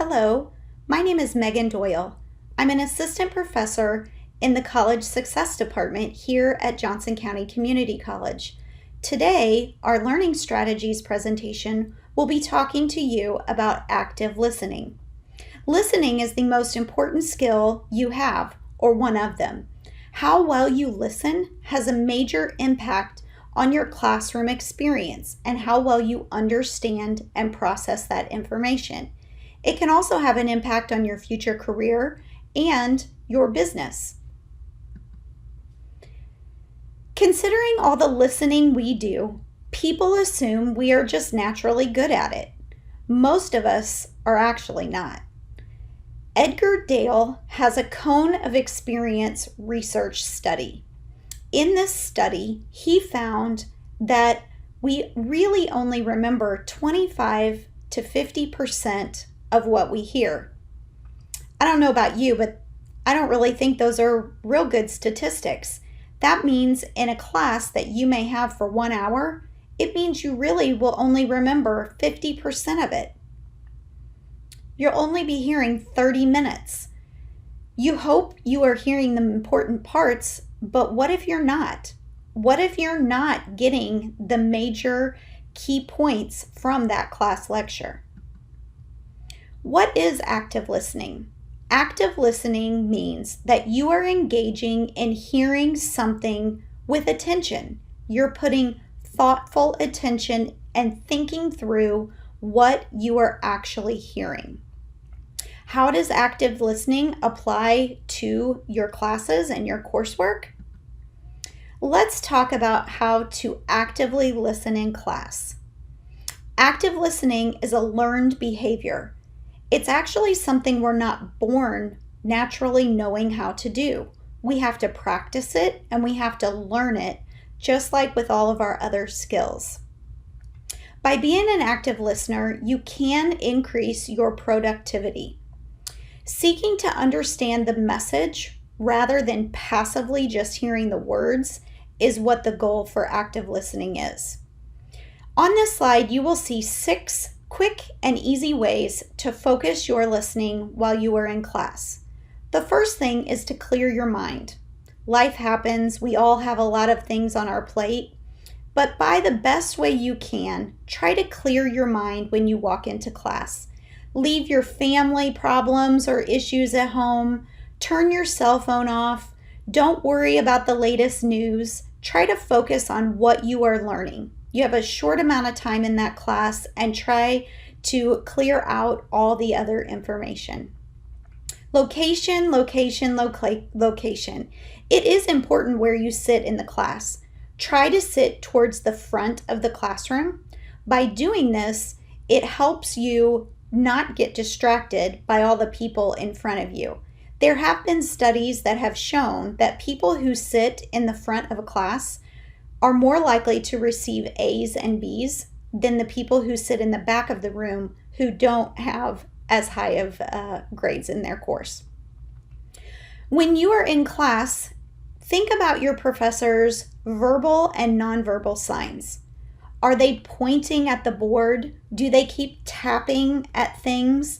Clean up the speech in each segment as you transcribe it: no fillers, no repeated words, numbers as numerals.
Hello, my name is Megan Doyle. I'm an assistant professor in the College Success Department here at Johnson County Community College. Today, our Learning Strategies presentation will be talking to you about active listening. Listening is the most important skill you have, or one of them. How well you listen has a major impact on your classroom experience and how well you understand and process that information. It can also have an impact on your future career and your business. Considering all the listening we do, people assume we are just naturally good at it. Most of us are actually not. Edgar Dale has a cone of experience research study. In this study, he found that we really only remember 25 to 50% of what we hear. I don't know about you, but I don't really think those are real good statistics. That means in a class that you may have for 1 hour, it means you really will only remember 50% of it. You'll only be hearing 30 minutes. You hope you are hearing the important parts, but what if you're not? What if you're not getting the major key points from that class lecture? What is active listening? Active listening means that you are engaging in hearing something with attention. You're putting thoughtful attention and thinking through what you are actually hearing. How does active listening apply to your classes and your coursework? Let's talk about how to actively listen in class. Active listening is a learned behavior. It's actually something we're not born naturally knowing how to do. We have to practice it and we have to learn it, just like with all of our other skills. By being an active listener, you can increase your productivity. Seeking to understand the message rather than passively just hearing the words is what the goal for active listening is. On this slide, you will see 6 quick and easy ways to focus your listening while you are in class. The first thing is to clear your mind. Life happens, we all have a lot of things on our plate, but by the best way you can, try to clear your mind when you walk into class. Leave your family problems or issues at home. Turn your cell phone off. Don't worry about the latest news. Try to focus on what you are learning. You have a short amount of time in that class and try to clear out all the other information. Location. It is important where you sit in the class. Try to sit towards the front of the classroom. By doing this, it helps you not get distracted by all the people in front of you. There have been studies that have shown that people who sit in the front of a class are more likely to receive A's and B's than the people who sit in the back of the room who don't have as high of grades in their course. When you are in class, think about your professor's verbal and nonverbal signs. Are they pointing at the board? Do they keep tapping at things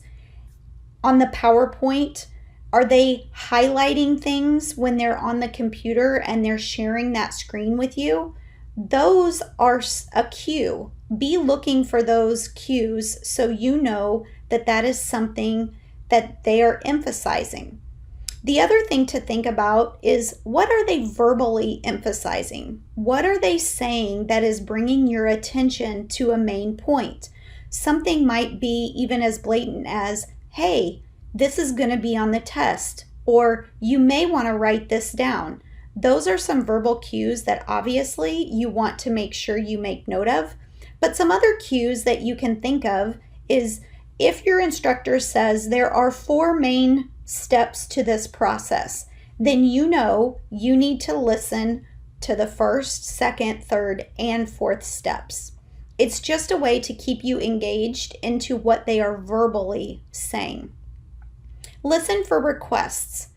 on the PowerPoint? Are they highlighting things when they're on the computer and they're sharing that screen with you? Those are a cue. Be looking for those cues so you know that that is something that they are emphasizing. The other thing to think about is, what are they verbally emphasizing? What are they saying that is bringing your attention to a main point? Something might be even as blatant as, hey, this is going to be on the test, or you may want to write this down. Those are some verbal cues that obviously you want to make sure you make note of. But some other cues that you can think of is, if your instructor says there are 4 main steps to this process, then you know you need to listen to the first, second, third, and fourth steps. It's just a way to keep you engaged into what they are verbally saying. Listen for requests.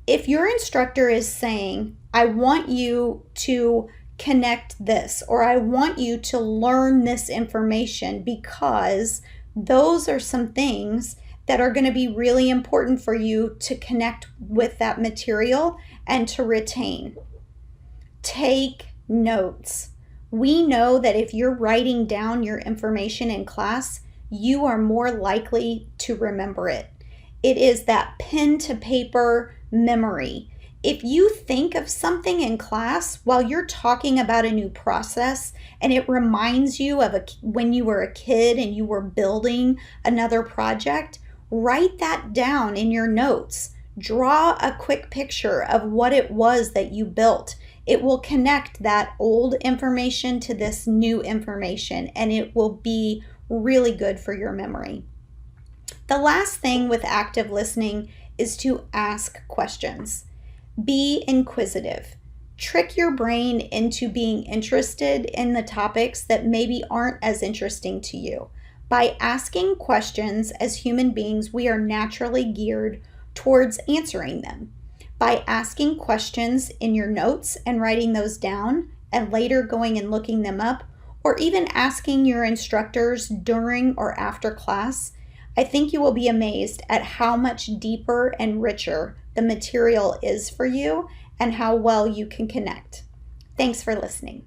If your instructor is saying, I want you to connect this, or I want you to learn this information because those are some things that are going to be really important for you to connect with that material and to retain. Take notes. We know that if you're writing down your information in class, you are more likely to remember it. It is that pen to paper memory. If you think of something in class while you're talking about a new process and it reminds you of when you were a kid and you were building another project, write that down in your notes. Draw a quick picture of what it was that you built. It will connect that old information to this new information, and it will be really good for your memory. The last thing with active listening is to ask questions. Be inquisitive. Trick your brain into being interested in the topics that maybe aren't as interesting to you. By asking questions as human beings, we are naturally geared towards answering them. By asking questions in your notes and writing those down, and later going and looking them up, or even asking your instructors during or after class, I think you will be amazed at how much deeper and richer the material is for you and how well you can connect. Thanks for listening.